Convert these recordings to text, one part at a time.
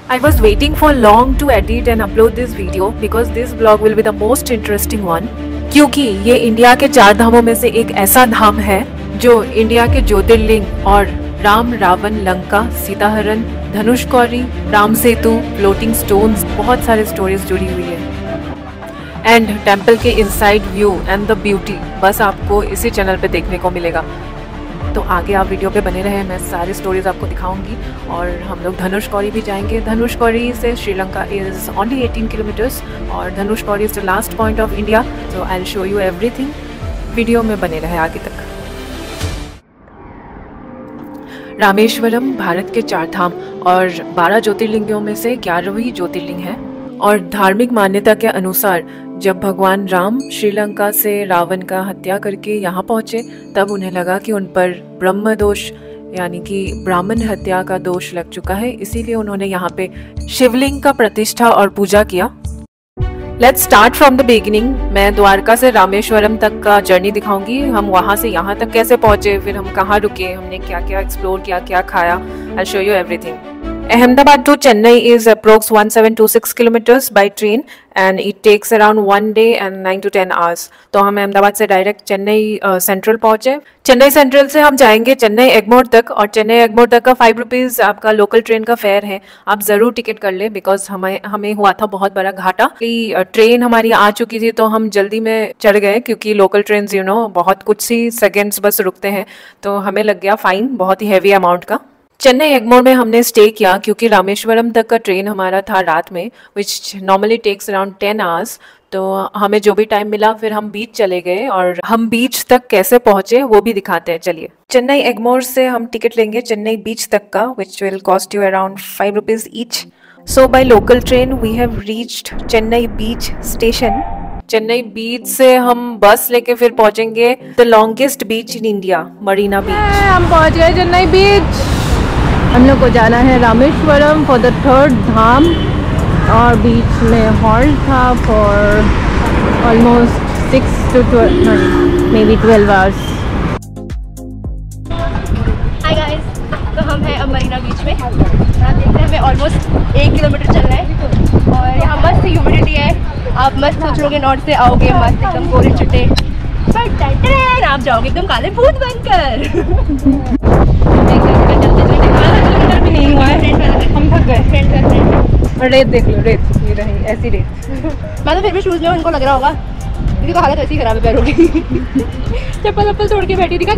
I was waiting for long to edit and upload this video because this vlog will be the most interesting one. क्योंकि ये India के 4 धामों में से एक ऐसा धाम है जो इंडिया के ज्योतिर्लिंग और राम, रावण, लंका, सीताहरण, धनुषकौरी, राम सेतु, फ्लोटिंग स्टोन्स, बहुत सारे स्टोरीज जुड़ी हुई है। एंड टेम्पल के inside view and the beauty बस आपको इसी चैनल पे देखने को मिलेगा। तो आगे आप वीडियो पे बने रहें, मैं सारी स्टोरीज आपको दिखाऊंगी। और हम लोग धनुषकौरी भी जाएंगे। धनुषकौरी से श्रीलंका इज़ ओनली 18 किलोमीटर्स और Dhanushkodi is the last point of India. So I will show you everything. Video में बने रहें आगे तक। रामेश्वरम भारत के 4 धाम और 12 ज्योतिर्लिंगों में से 11वीं ज्योतिर्लिंग है। और धार्मिक मान्यता के अनुसार जब भगवान राम श्रीलंका से रावण का हत्या करके यहाँ पहुँचे तब उन्हें लगा कि उन पर ब्रह्म दोष यानी कि ब्राह्मण हत्या का दोष लग चुका है, इसीलिए उन्होंने यहाँ पे शिवलिंग का प्रतिष्ठा और पूजा किया। Let's start from the beginning. मैं द्वारका से रामेश्वरम तक का जर्नी दिखाऊंगी। हम वहाँ से यहाँ तक कैसे पहुँचे, फिर हम कहाँ रुके, हमने क्या क्या एक्सप्लोर किया, क्या खाया। I show you everything. Ahmedabad to Chennai is approx 1726 kilometers by train and it takes around 1 day and 9 to 10 hours. तो हम अहमदाबाद से डायरेक्ट चेन्नई सेंट्रल पहुँचे। चेन्नई सेंट्रल से हम जाएंगे चेन्नई एगमोर तक और चेन्नई एगमोर तक का 5 रुपीज़ आपका लोकल ट्रेन का फेयर है। आप ज़रूर टिकट कर लें बिकॉज हमें हुआ था बहुत बड़ा घाटा कि ट्रेन हमारी आ चुकी थी तो हम जल्दी में चढ़ गए क्योंकि लोकल ट्रेन बहुत कुछ ही सेकेंड्स बस रुकते हैं, तो हमें लग गया फाइन बहुत ही हैवी अमाउंट का। चेन्नई एगमोर में हमने स्टे किया क्योंकि रामेश्वरम तक का ट्रेन हमारा था रात में which normally takes around 10 hours. तो हमें जो भी टाइम मिला फिर हम बीच चले गए और हम बीच तक कैसे पहुंचे वो भी दिखाते हैं। चलिए, चेन्नई एगमोर से हम टिकट लेंगे चेन्नई बीच तक का which will cost you around 5 rupees each. So by local train we have reached Chennai beach station. Chennai beach से हम बस लेके फिर पहुंचेंगे the longest beach in India, Marina beach. हम पहुंच गए चेन्नई बीच। हम लोग को जाना है रामेश्वरम फॉर द 3rd धाम और बीच में हॉल्ट था for almost 6 to 12 may be 12 hours. Hi guys, तो हम हैं अब मरीना बीच में। आप देख रहे हैं हमें ऑलमोस्ट 1 किलोमीटर चलना है और यहाँ मस्त ह्यूमिडिटी है। आप मस्त सोच लोगे नॉर्थ से आओगे मस्त एकदम गोरे चिट्टे, पर आप जाओगे एकदम काले भूत बनकर। भी नहीं हुआ है, हम थक गए। रेत देख लो, रेत ये रही ऐसी रेत। मैं तो फिर भी शूज़ में उनको लग रहा होगा क्योंकि तो हालत ऐसी खराब है पैरों की। चप्पल तोड़ के बैठी, दिखा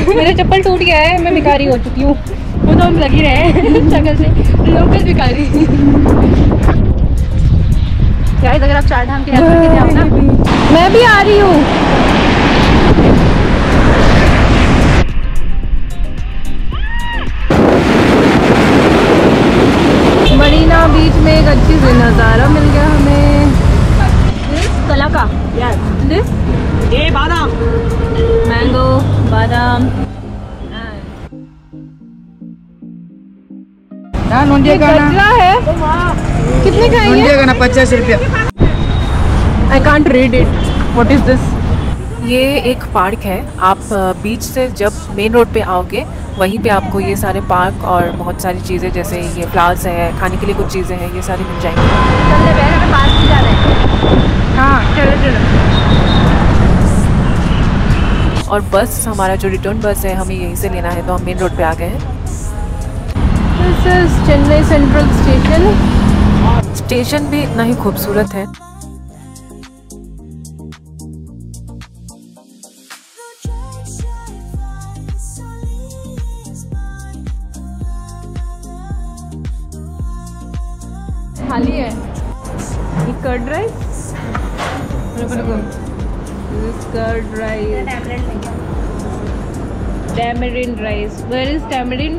मेरा चप्पल टूट गया है, मैं भिखारी हो चुकी हूँ। वो तो हम लग ही रहे हैं शक्ल से लोकल भिखारी। गाइस अगर आप 4 धाम की यात्रा के लिए आओ ना, मैं भी आ रही हूँ। मरीना बीच में एक अच्छी सी नज़ारा मिल गया हमें। कला का यार ये बादाम, मैंगो, बादाम। कचरा है, कितने का है? 50 रुपया। I can't read it, what is this? ये एक पार्क है। आप बीच से जब मेन रोड पे आओगे वहीं पे आपको ये सारे पार्क और बहुत सारी चीज़ें जैसे ये फ्लावर्स है, खाने के लिए कुछ चीज़ें हैं, ये सारी मिल जाएंगी। चलने बैठ हमें पार्क भी जाना है। हाँ चलो। और बस हमारा जो रिटर्न बस है हमें यहीं से लेना है, तो हम मेन रोड पे आ गए हैं। This is Chennai central station. Station भी इतना ही खूबसूरत है। खाली है। ये curd rice, curd rice, tamarind rice. Where is tamarind?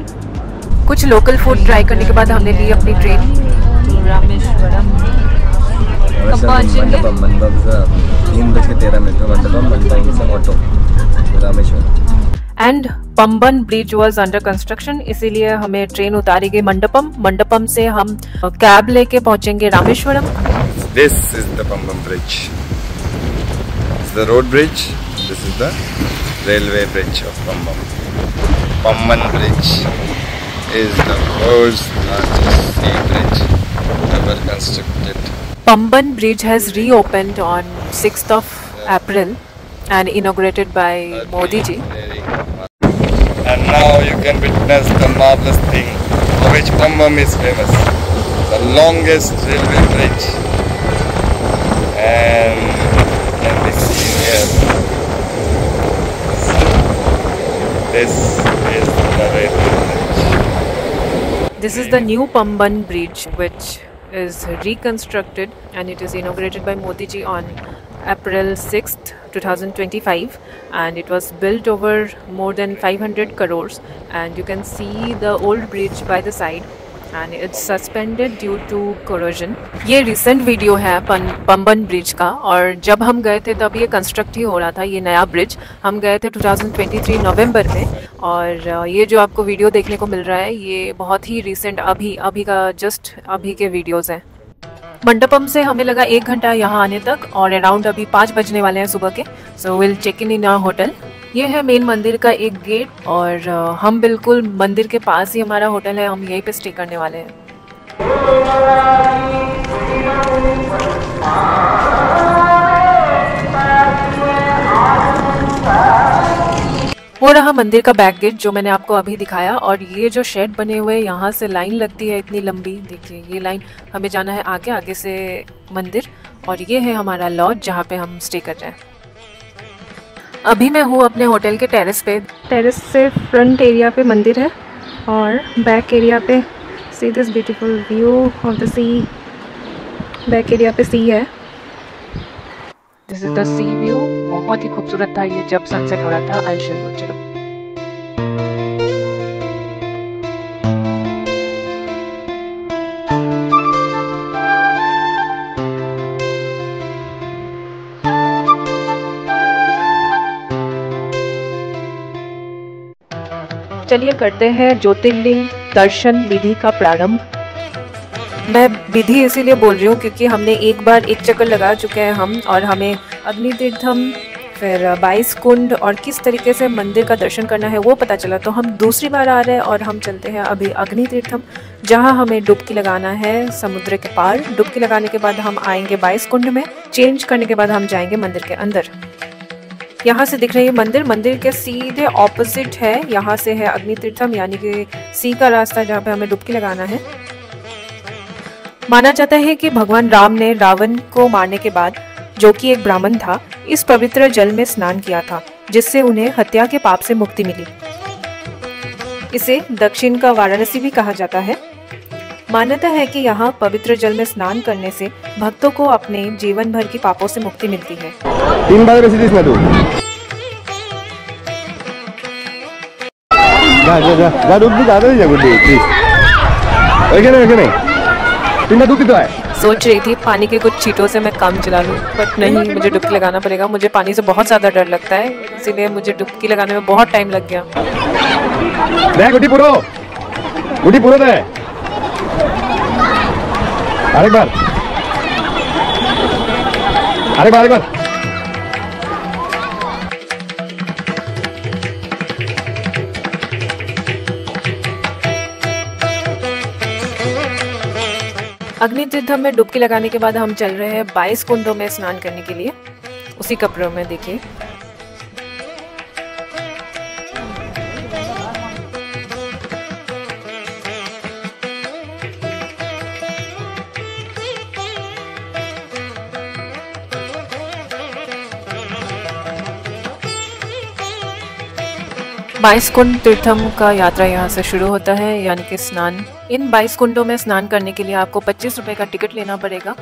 कुछ लोकल फूड ट्राई करने के बाद हमने ली अपनी ट्रेन रामेश्वरम। कब पहुंचेंगे? मंडपम से 3:13 मंडपम से auto Rameswaram. And Pamban bridge was under construction, इसीलिए हमें ट्रेन उतारी गई मंडपम। मंडपम से हम कैब लेके पहुंचेंगे Rameswaram. This is the Pambam bridge. It's the road bridge. This is the railway bridge of Pambam. Pamban bridge is the world's largest key bridge ever constructed. Pamban Bridge has reopened on 6th of April and inaugurated by Modi ji. And now you can witness the marvelous thing for which Pambam is famous. The longest railway bridge. And can be seen here. This is the railway bridge. This is the new Pamban Bridge, which is reconstructed and it is inaugurated by Modi ji on April 6th, 2025, and it was built over more than 500 crores, and you can see the old bridge by the side and it's suspended due to corrosion. ये recent video है Pamban bridge का, और जब हम गए थे तब ये कंस्ट्रक्ट ही हो रहा था, ये नया ब्रिज। हम गए थे 2023 नवंबर में, और ये जो आपको वीडियो देखने को मिल रहा है ये बहुत ही रिसेंट अभी का जस्ट अभी के वीडियोज़ हैं। मंडपम से हमें लगा 1 घंटा यहाँ आने तक, और अराउंड अभी 5 बजने वाले हैं सुबह के। So will check in our hotel. ये है मेन मंदिर का एक गेट, और हम बिल्कुल मंदिर के पास ही हमारा होटल है, हम यहीं पे स्टे करने वाले हैं। वो रहा मंदिर का बैक गेट जो मैंने आपको अभी दिखाया, और ये जो शेड बने हुए यहाँ से लाइन लगती है इतनी लंबी, देखिए ये लाइन, हमें जाना है आगे से मंदिर, और ये है हमारा लॉज जहाँ पे हम स्टे कर रहे हैं। अभी मैं हूँ अपने होटल के टेरेस पे। टेरेस से फ्रंट एरिया पे मंदिर है, और बैक एरिया पे see this beautiful view of the sea. Back area पे सी है, this is the sea view. बहुत ही खूबसूरत था ये जब सनसेट हो रहा था। आई शो यू, चलो। चलिए करते हैं ज्योतिर्लिंग दर्शन विधि का प्रारंभ। मैं विधि इसीलिए बोल रही हूँ क्योंकि हमने एक बार एक चक्कर लगा चुके हैं हम, और हमें अग्नि तीर्थम, फिर 22 कुंड और किस तरीके से मंदिर का दर्शन करना है वो पता चला। तो हम दूसरी बार आ रहे हैं और हम चलते हैं अभी अग्नि तीर्थम, जहाँ हमें डुबकी लगाना है समुद्र के पार। डुबकी लगाने के बाद हम आएंगे 22 कुंड में, चेंज करने के बाद हम जाएंगे मंदिर के अंदर। यहाँ से दिख रही है मंदिर के सीधे ऑपोजिट है, यहाँ से है अग्नि तीर्थम, यानी कि सी का रास्ता जहाँ पे हमें डुबकी लगाना है। माना जाता है कि भगवान राम ने रावण को मारने के बाद, जो कि एक ब्राह्मण था, इस पवित्र जल में स्नान किया था, जिससे उन्हें हत्या के पाप से मुक्ति मिली। इसे दक्षिण का वाराणसी भी कहा जाता है। मान्यता है कि यहाँ पवित्र जल में स्नान करने से भक्तों को अपने जीवन भर की पापों से मुक्ति मिलती है। 3 बार रेसिपीज ना दो। जा दूध भी ज्यादा नहीं गुड्डी प्लीज। ओके नहीं 3 दूध कितना है? सोच रही थी पानी के कुछ छींटों से मैं काम चला लूं, बट नहीं, मुझे डुबकी लगाना पड़ेगा। मुझे पानी से बहुत ज़्यादा डर लगता है, इसीलिए मुझे डुबकी लगाने में बहुत टाइम लग गया। गुड्डी पूरा दे। अरे बार अग्नि तीर्थम में डुबकी लगाने के बाद हम चल रहे हैं 22 कुंडों में स्नान करने के लिए, उसी कपड़ों में। देखिए बाईस कुंड तीर्थम का यात्रा यहाँ से शुरू होता है, यानी कि स्नान। इन 22 कुंडों में स्नान करने के लिए आपको 25 रुपए का टिकट लेना पड़ेगा।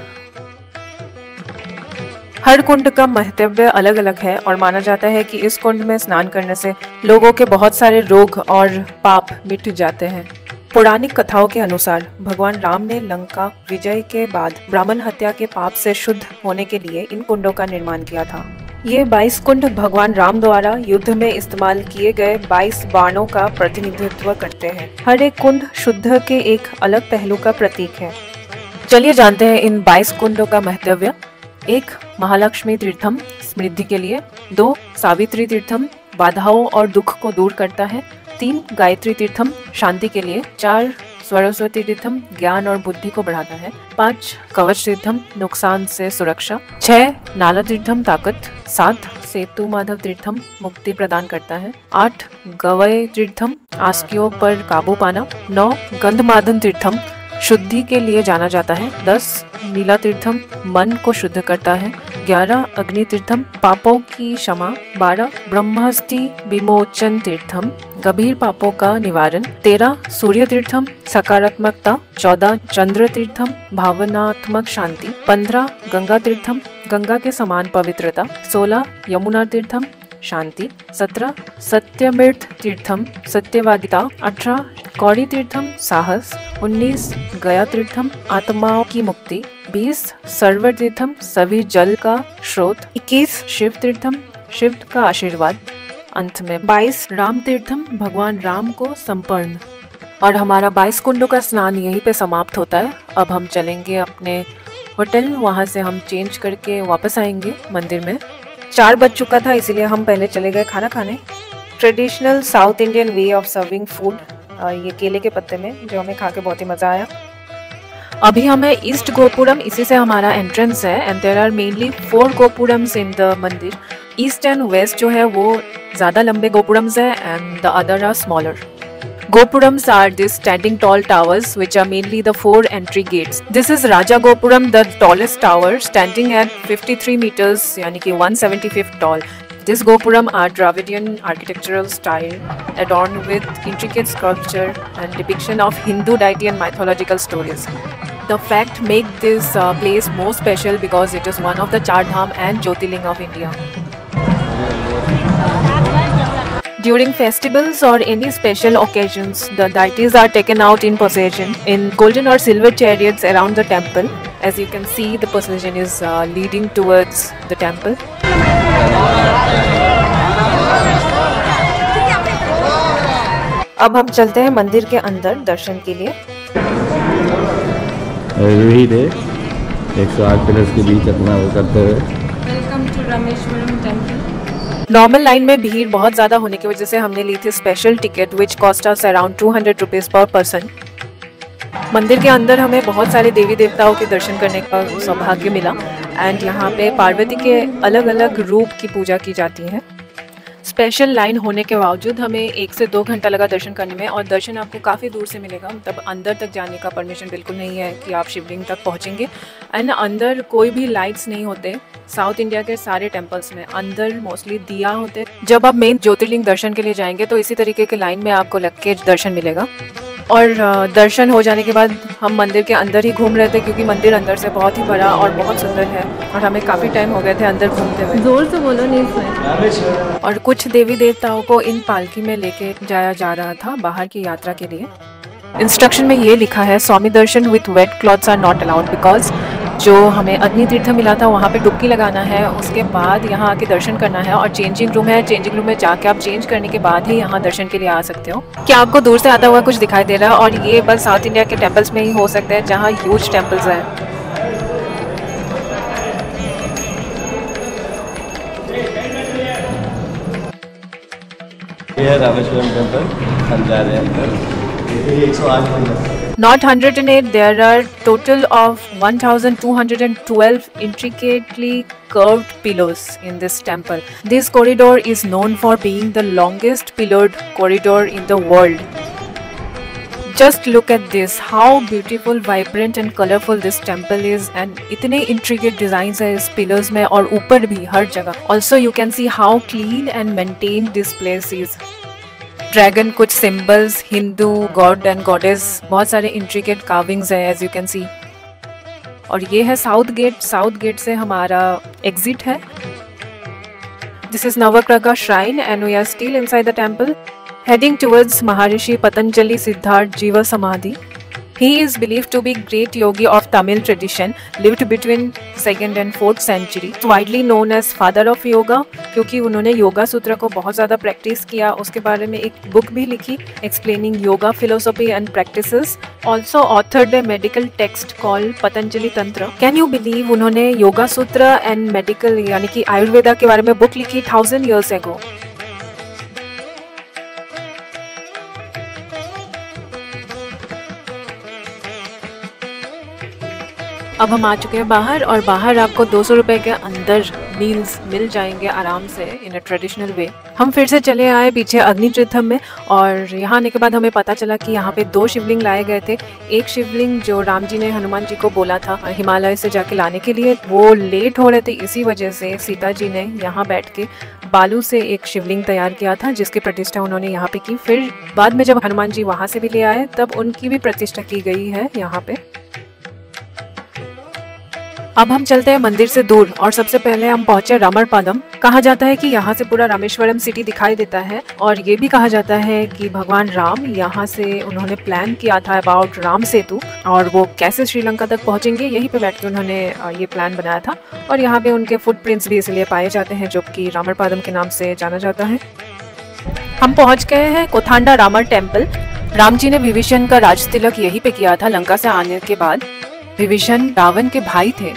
हर कुंड का महत्व अलग अलग है, और माना जाता है कि इस कुंड में स्नान करने से लोगों के बहुत सारे रोग और पाप मिट जाते हैं। पौराणिक कथाओं के अनुसार भगवान राम ने लंका विजय के बाद ब्राह्मण हत्या के पाप से शुद्ध होने के लिए इन कुंडों का निर्माण किया था। ये 22 कुंड भगवान राम द्वारा युद्ध में इस्तेमाल किए गए 22 बाणों का प्रतिनिधित्व करते हैं। हर एक कुंड शुद्ध के एक अलग पहलू का प्रतीक है। चलिए जानते हैं इन 22 कुंडों का महत्व। 1. महालक्ष्मी तीर्थम समृद्धि के लिए। 2. सावित्री तीर्थम बाधाओं और दुख को दूर करता है। 3. गायत्री तीर्थम शांति के लिए। 4. सरस्वती तीर्थम ज्ञान और बुद्धि को बढ़ाता है। 5 कवच तीर्थम नुकसान से सुरक्षा। 6 नाला तीर्थम ताकत। 7 सेतु माधव तीर्थम मुक्ति प्रदान करता है। 8 गवय तीर्थम आस्कियों पर काबू पाना। 9 गंधमादन तीर्थम शुद्धि के लिए जाना जाता है। 10 नीला तीर्थम मन को शुद्ध करता है। 11 अग्नि तीर्थम पापों की क्षमा। 12 ब्रह्मास्ति विमोचन तीर्थम गंभीर पापों का निवारण। 13 सूर्य तीर्थम सकारात्मकता। 14 चंद्र तीर्थम भावनात्मक शांति। 15 गंगा तीर्थम गंगा के समान पवित्रता। 16 यमुना तीर्थम शांति। 17 सत्यमृत तीर्थम सत्यवादिता। 18 कौड़ी तीर्थम साहस। 19 गया तीर्थम आत्माओं की मुक्ति। 20 सर्वर तीर्थम सभी जल का स्रोत। 21 शिव तीर्थम शिव का आशीर्वाद। अंत में 22 राम तीर्थम भगवान राम को संपन्न। और हमारा 22 कुंडों का स्नान यहीं पे समाप्त होता है। अब हम चलेंगे अपने होटल, वहाँ से हम चेंज करके वापस आएंगे मंदिर में। 4 बज चुका था, इसीलिए हम पहले चले गए खाना खाने। Traditional south Indian way of serving food, ये केले के पत्ते में, जो हमें खा के बहुत ही मज़ा आया। अभी हम है ईस्ट गोपुरम, इसी से हमारा एंट्रेंस है। And there are mainly 4 gopurams in the mandir. East and west जो है वो ज़्यादा लंबे गोपुरम्स है and the other are smaller. Gopurams are these standing tall towers which are mainly the 4 entry gates. This is Raja Gopuram, the tallest tower, standing at 53 meters, yani ki 170 feet tall. This Gopuram are Dravidian architectural style, adorned with intricate sculpture and depiction of Hindu deity and mythological stories. The fact make this place more special because it is one of the Char Dham and Jyotirling of India. During festivals or any special occasions, the deities are taken out in procession in golden or silver chariots around the temple. As you can see, the procession is leading towards the temple. अब हम चलते हैं मंदिर के अंदर दर्शन के लिए. वही थे 108 पिलर्स के बीच अपना वो करते हुए. Welcome to Rameswaram temple. Normal line में भीड़ बहुत ज़्यादा होने की वजह से हमने ली थी special ticket which cost us around 200 rupees पर पर्सन. मंदिर के अंदर हमें बहुत सारे देवी देवताओं के दर्शन करने का सौभाग्य मिला एंड यहाँ पे पार्वती के अलग अलग रूप की पूजा की जाती है. स्पेशल लाइन होने के बावजूद हमें 1 से 2 घंटा लगा दर्शन करने में, और दर्शन आपको काफ़ी दूर से मिलेगा. तब अंदर तक जाने का परमिशन बिल्कुल नहीं है कि आप शिवलिंग तक पहुँचेंगे. एंड अंदर कोई भी लाइट्स नहीं होते. साउथ इंडिया के सारे टेम्पल्स में अंदर मोस्टली दिया होते. जब आप मेन ज्योतिर्लिंग दर्शन के लिए जाएंगे तो इसी तरीके के लाइन में आपको लग के दर्शन मिलेगा. और दर्शन हो जाने के बाद हम मंदिर के अंदर ही घूम रहे थे क्योंकि मंदिर अंदर से बहुत ही बड़ा और बहुत सुंदर है और हमें काफ़ी टाइम हो गए थे अंदर घूमते हुए. जोर से बोलो नहीं इसमें. और कुछ देवी देवताओं को इन पालकी में लेके जाया जा रहा था बाहर की यात्रा के लिए. इंस्ट्रक्शन में ये लिखा है Swami darshan with wet clothes are not allowed because जो हमें अग्नि तीर्थ मिला था वहाँ पे डुबकी लगाना है, उसके बाद यहाँ आके दर्शन करना है. और चेंजिंग रूम है, चेंजिंग रूम में जाके आप चेंज करने के बाद ही यहाँ दर्शन के लिए आ सकते हो. क्या आपको दूर से आता हुआ कुछ दिखाई दे रहा है? और ये बस साउथ इंडिया के टेम्पल्स में ही हो सकता है जहाँ ह्यूज टेम्पल्स हैं. ये रामेश्वरम टेम्पल हम जा रहे हैं. 108 मंदिर. Not 108, there are total of 1212 intricately curved pillars in this temple. This corridor is known for being the longest pillared corridor in the world. Just look at this, how beautiful, vibrant and colorful this temple is, and इतने intricate designs है इस pillars में और ऊपर भी हर जगह. Also you can see how clean and maintained this place is. Dragon, कुछ symbols, Hindu god and goddess, बहुत सारे इंट्रिकेट कार्विंग्स हैं एज यू कैन सी. और ये है साउथ गेट. साउथ गेट से हमारा एग्जिट है. This is Navagraha shrine and we are still inside the temple heading towards Maharshi Patanjali Siddharth जीवा समाधि. He is believed to be great yogi of Tamil tradition, lived between 2nd and 4th century. Widely known as father of yoga, क्योंकि उन्होंने योगा सूत्र को बहुत ज़्यादा practice किया. उसके बारे में एक बुक भी लिखी explaining yoga philosophy and practices. Also authored a medical text called Patanjali तंत्र. Can you believe उन्होंने योगा सूत्र and medical यानी कि आयुर्वेदा के बारे में बुक लिखी 1000 years ago. अब हम आ चुके हैं बाहर, और बाहर आपको 200 रुपए के अंदर मील्स मिल जाएंगे आराम से इन अ ट्रेडिशनल वे। हम फिर से चले आए पीछे अग्नि तीर्थम में, और यहाँ आने के बाद हमें पता चला कि यहाँ पे 2 शिवलिंग लाए गए थे। एक शिवलिंग जो राम जी ने हनुमान जी को बोला था हिमालय से जाके लाने के लिए, वो लेट हो रहे थे, इसी वजह से सीता जी ने यहाँ बैठ के बालू से एक शिवलिंग तैयार किया था जिसकी प्रतिष्ठा उन्होंने यहाँ पे की। फिर बाद में जब हनुमान जी वहाँ से भी ले आए तब उनकी भी प्रतिष्ठा की गई है यहाँ पे। अब हम चलते हैं मंदिर से दूर, और सबसे पहले हम पहुंचे रामरपादम। कहा जाता है कि यहाँ से पूरा रामेश्वरम सिटी दिखाई देता है, और ये भी कहा जाता है कि भगवान राम यहाँ से उन्होंने प्लान किया था अबाउट राम सेतु, और वो कैसे श्रीलंका तक पहुंचेंगे यहीं पे बैठ के उन्होंने ये प्लान बनाया था। और यहाँ पे उनके फुटप्रिंट्स भी इसलिए पाए जाते हैं जो कि रामरपादम के नाम से जाना जाता है। हम पहुँच गए हैं कोथांडा रामर टेम्पल। राम जी ने विभीषण का राज तिलक यहीं पे किया था लंका से आने के बाद। विभीषण रावण के भाई थे।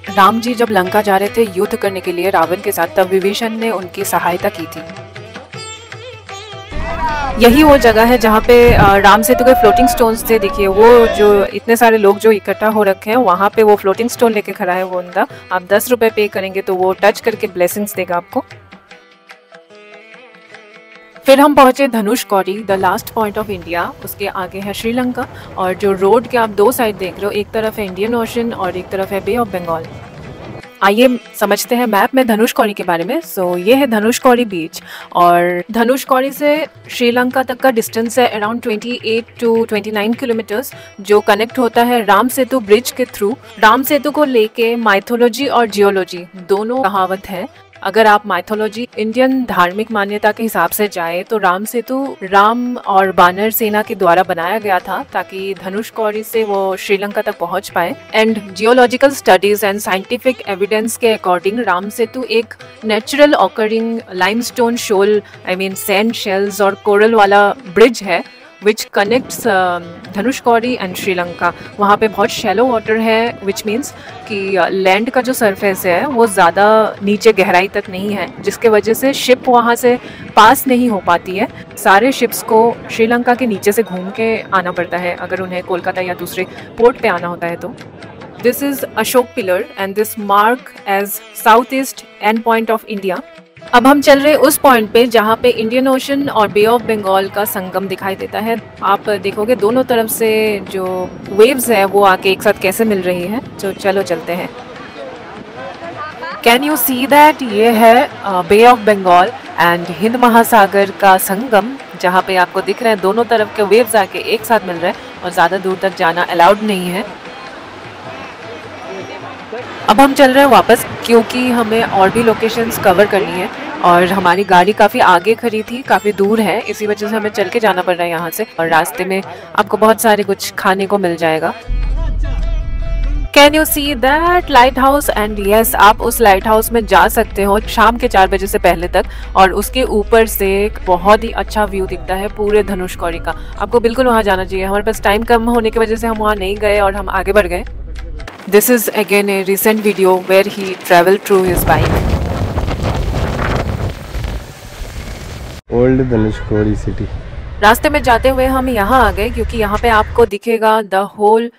राम जी जब लंका जा रहे थे युद्ध करने के लिए रावण के साथ, तब विभीषण ने उनकी सहायता की थी। यही वो जगह है जहाँ पे राम सेतु के फ्लोटिंग स्टोन्स थे। देखिए वो जो इतने सारे लोग जो इकट्ठा हो रखे हैं, वहाँ पे वो फ्लोटिंग स्टोन लेके खड़ा है वो बंदा। आप 10 रुपए पे करेंगे तो वो टच करके ब्लेसिंग्स देगा आपको। फिर हम पहुंचे Dhanushkodi, the last point of India. उसके आगे है श्रीलंका, और जो रोड के आप 2 साइड देख रहे हो, एक तरफ है इंडियन ओशन और एक तरफ है बे ऑफ बंगाल। आइए समझते हैं मैप में धनुषकौडी के बारे में। ये है धनुषकौडी बीच, और धनुषकौडी से श्रीलंका तक का डिस्टेंस है अराउंड 28 to 29 किलोमीटर्स, जो कनेक्ट होता है राम सेतु ब्रिज के थ्रू। राम सेतु को लेके माइथोलॉजी और जियोलॉजी दोनों कहावत है। अगर आप माइथोलॉजी इंडियन धार्मिक मान्यता के हिसाब से जाए तो राम सेतु राम और बानर सेना के द्वारा बनाया गया था ताकि धनुषकौडी से वो श्रीलंका तक पहुंच पाए। And geological studies and scientific evidence के अकॉर्डिंग राम सेतु एक नेचुरल ऑकरिंग लाइमस्टोन शोल सैंड शेल्स और कोरल वाला ब्रिज है विच कनेक्ट्स धनुषकौडी एंड श्रीलंका। वहाँ पे बहुत शैलो वाटर है, विच मीन्स कि लैंड का जो सरफेस है वो ज़्यादा नीचे गहराई तक नहीं है, जिसके वजह से शिप वहाँ से पास नहीं हो पाती है। सारे शिप्स को श्रीलंका के नीचे से घूम के आना पड़ता है अगर उन्हें कोलकाता या दूसरे पोर्ट पे आना होता है तो। This is Ashok pillar and this mark as south east end point of India. अब हम चल रहे उस पॉइंट पे जहाँ पे इंडियन ओशन और बे ऑफ बंगाल का संगम दिखाई देता है। आप देखोगे दोनों तरफ से जो वेव्स है वो आके एक साथ कैसे मिल रही है। तो चलो चलते हैं। Can you see that? ये है बे ऑफ बंगाल एंड हिंद महासागर का संगम, जहाँ पे आपको दिख रहे हैं दोनों तरफ के वेव्स आके एक साथ मिल रहे हैं और ज़्यादा दूर तक जाना अलाउड नहीं है। अब हम चल रहे हैं वापस क्योंकि हमें और भी लोकेशंस कवर करनी है और हमारी गाड़ी काफ़ी आगे खड़ी थी, काफ़ी दूर है, इसी वजह से हमें चल के जाना पड़ रहा है यहाँ से। और रास्ते में आपको बहुत सारे कुछ खाने को मिल जाएगा। Can you see that light house? And yes, आप उस लाइट हाउस में जा सकते हो शाम के 4 बजे से पहले तक, और उसके ऊपर से एक बहुत ही अच्छा व्यू दिखता है पूरे धनुषकौडी का। आपको बिल्कुल वहाँ जाना चाहिए। हमारे पास टाइम कम होने की वजह से हम वहाँ नहीं गए और हम आगे बढ़ गए। This is again a recent video where he traveled through his bike. Old धनुषकौडी city. रास्ते में जाते हुए हम यहाँ आ गए क्योंकि यहाँ पे आपको दिखेगा the whole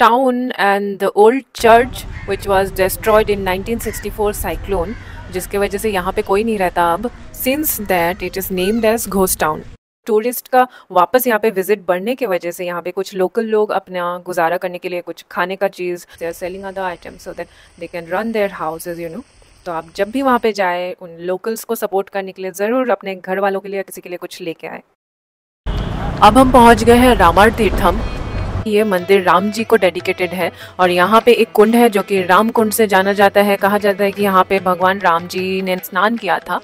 town and the old church which was destroyed in 1964 cyclone, जिसके वजह से यहाँ पे कोई नहीं रहता अब। Since that it is named as ghost town. Tourist का वापस यहाँ पे विजिट बढ़ने की वजह से यहाँ पे कुछ लोकल लोग अपना गुजारा करने के लिए कुछ खाने का चीज़ they are selling other items so that they can run their houses you know. तो आप जब भी वहाँ पे जाए उन लोकल्स को सपोर्ट करने के लिए ज़रूर अपने घर वालों के लिए किसी के लिए कुछ लेके आए। अब हम पहुँच गए हैं रामर तीर्थम। ये मंदिर राम जी को डेडिकेटेड है और यहाँ पे एक कुंड है जो कि राम कुंड से जाना जाता है। कहा जाता है कि यहाँ पे भगवान राम जी ने स्नान किया था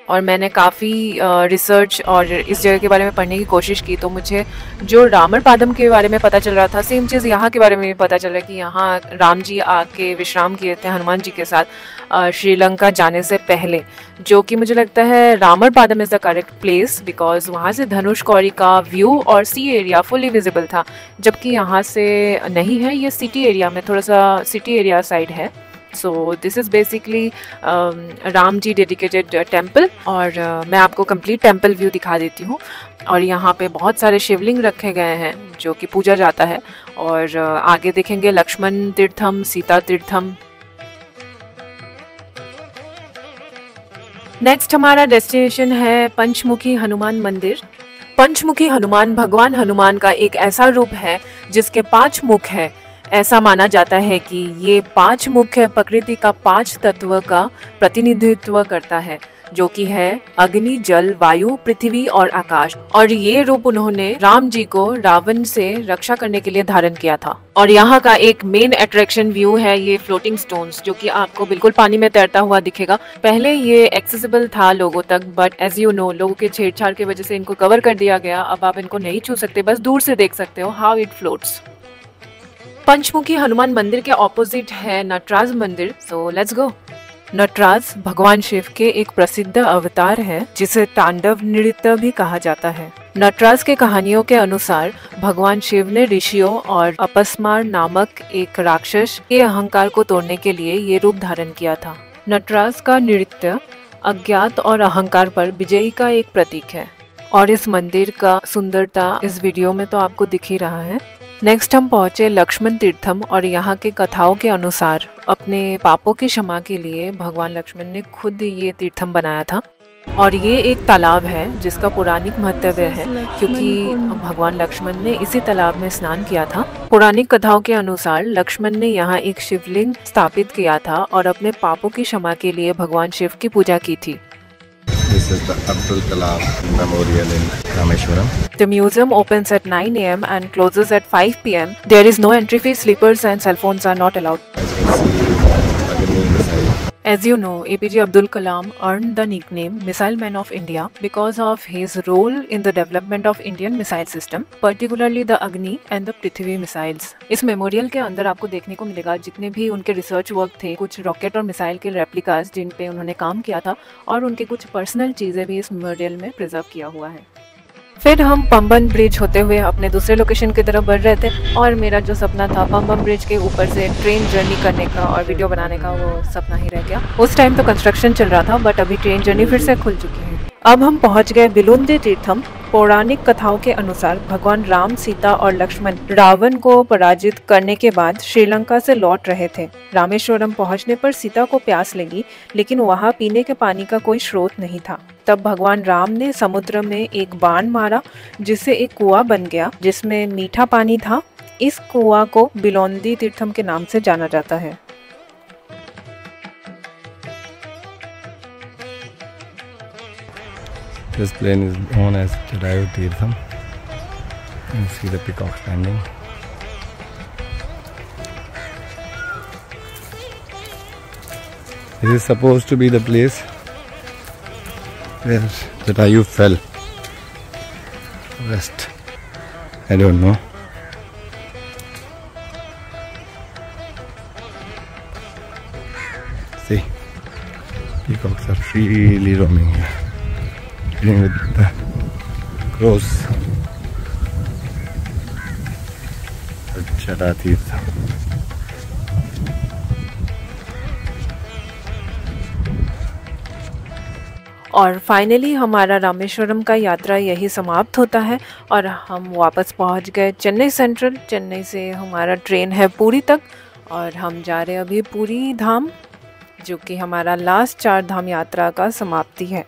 और मैंने काफ़ी रिसर्च और इस जगह के बारे में पढ़ने की कोशिश की तो मुझे जो रामरपादम के बारे में पता चल रहा था सेम चीज़ यहाँ के बारे में भी पता चला कि यहाँ राम जी आके विश्राम किए थे हनुमान जी के साथ श्रीलंका जाने से पहले, जो कि मुझे लगता है Ramarpadam is the correct place because वहाँ से धनुषकौडी का व्यू और सी एरिया फुली विजिबल था, जबकि यहाँ से नहीं है। ये सिटी एरिया में, थोड़ा सा सिटी एरिया साइड है। So this is basically Ram ji dedicated temple, और मैं आपको कंप्लीट टेम्पल व्यू दिखा देती हूँ। और यहाँ पे बहुत सारे शिवलिंग रखे गए हैं जो कि पूजा जाता है। और आगे देखेंगे लक्ष्मण तीर्थम, सीता तीर्थम। नेक्स्ट हमारा डेस्टिनेशन है पंचमुखी हनुमान मंदिर। पंचमुखी हनुमान भगवान हनुमान का एक ऐसा रूप है जिसके 5 मुख है। ऐसा माना जाता है कि ये 5 मुख्य प्रकृति का 5 तत्व का प्रतिनिधित्व करता है, जो कि है अग्नि, जल, वायु, पृथ्वी और आकाश। और ये रूप उन्होंने राम जी को रावण से रक्षा करने के लिए धारण किया था। और यहाँ का एक मेन अट्रैक्शन व्यू है ये फ्लोटिंग स्टोन्स, जो कि आपको बिल्कुल पानी में तैरता हुआ दिखेगा। पहले ये एक्सेसिबल था लोगों तक, बट एज यू नो लोगों के छेड़छाड़ की वजह से इनको कवर कर दिया गया। अब आप इनको नहीं छू सकते, बस दूर से देख सकते हो हाउ इट फ्लोट्स। पंचमुखी हनुमान मंदिर के ऑपोजिट है नटराज मंदिर, सो लेट्स गो। नटराज भगवान शिव के एक प्रसिद्ध अवतार है जिसे तांडव नृत्य भी कहा जाता है। नटराज के कहानियों के अनुसार भगवान शिव ने ऋषियों और अपस्मार नामक एक राक्षस के अहंकार को तोड़ने के लिए ये रूप धारण किया था। नटराज का नृत्य अज्ञात और अहंकार पर विजयी का एक प्रतीक है। और इस मंदिर का सुंदरता इस वीडियो में तो आपको दिख ही रहा है। नेक्स्ट हम पहुंचे लक्ष्मण तीर्थम, और यहाँ के कथाओं के अनुसार अपने पापों की क्षमा के लिए भगवान लक्ष्मण ने खुद ये तीर्थम बनाया था। और ये एक तालाब है जिसका पौराणिक महत्व है, क्योंकि भगवान लक्ष्मण ने इसी तालाब में स्नान किया था। पौराणिक कथाओं के अनुसार लक्ष्मण ने यहाँ एक शिवलिंग स्थापित किया था और अपने पापों की क्षमा के लिए भगवान शिव की पूजा की थी। This is the Abdul Kalam Memorial in Rameshwaram. The museum opens at 9 a.m. and closes at 5 p.m. There is no entry fee, sleepers and cell phones are not allowed. As you can see, Agni missile. As you know, APJ Abdul Kalam earned the nickname Missile Man of India because of his role in the development of Indian missile system, particularly the Agni and the Prithvi missiles. इस memorial के अंदर आपको देखने को मिलेगा जितने भी उनके रिसर्च वर्क थे, कुछ रॉकेट और मिसाइल के रेप्लिकास जिन पे उन्होंने काम किया था, और उनके कुछ पर्सनल चीज़ें भी इस मेमोरियल में प्रिजर्व किया हुआ है। फिर हम पंबन ब्रिज होते हुए अपने दूसरे लोकेशन की तरफ बढ़ रहे थे, और मेरा जो सपना था पंबन ब्रिज के ऊपर से ट्रेन जर्नी करने का और वीडियो बनाने का, वो सपना ही रह गया। उस टाइम तो कंस्ट्रक्शन चल रहा था, बट अभी ट्रेन जर्नी फिर से खुल चुकी है। अब हम पहुंच गए बिलुंदी तीर्थम। पौराणिक कथाओं के अनुसार भगवान राम, सीता और लक्ष्मण रावण को पराजित करने के बाद श्रीलंका से लौट रहे थे। रामेश्वरम पहुंचने पर सीता को प्यास लगी, लेकिन वहां पीने के पानी का कोई स्रोत नहीं था। तब भगवान राम ने समुद्र में एक बाण मारा, जिससे एक कुआं बन गया जिसमें मीठा पानी था। इस कुआं को बिलुंदी तीर्थम के नाम से जाना जाता है। This plain is known as Jadayu Tirtham. You see the peacock standing. This is supposed to be the place where Jadayu fell. Rest, I don't know. See, peacocks are freely roaming here. With the crows. Jada Tirtham. और finally हमारा रामेश्वरम का यात्रा यही समाप्त होता है, और हम वापस पहुंच गए चेन्नई सेंट्रल। चेन्नई से हमारा ट्रेन है पुरी तक, और हम जा रहे हैं अभी पुरी धाम, जो कि हमारा लास्ट 4 धाम यात्रा का समाप्ति है।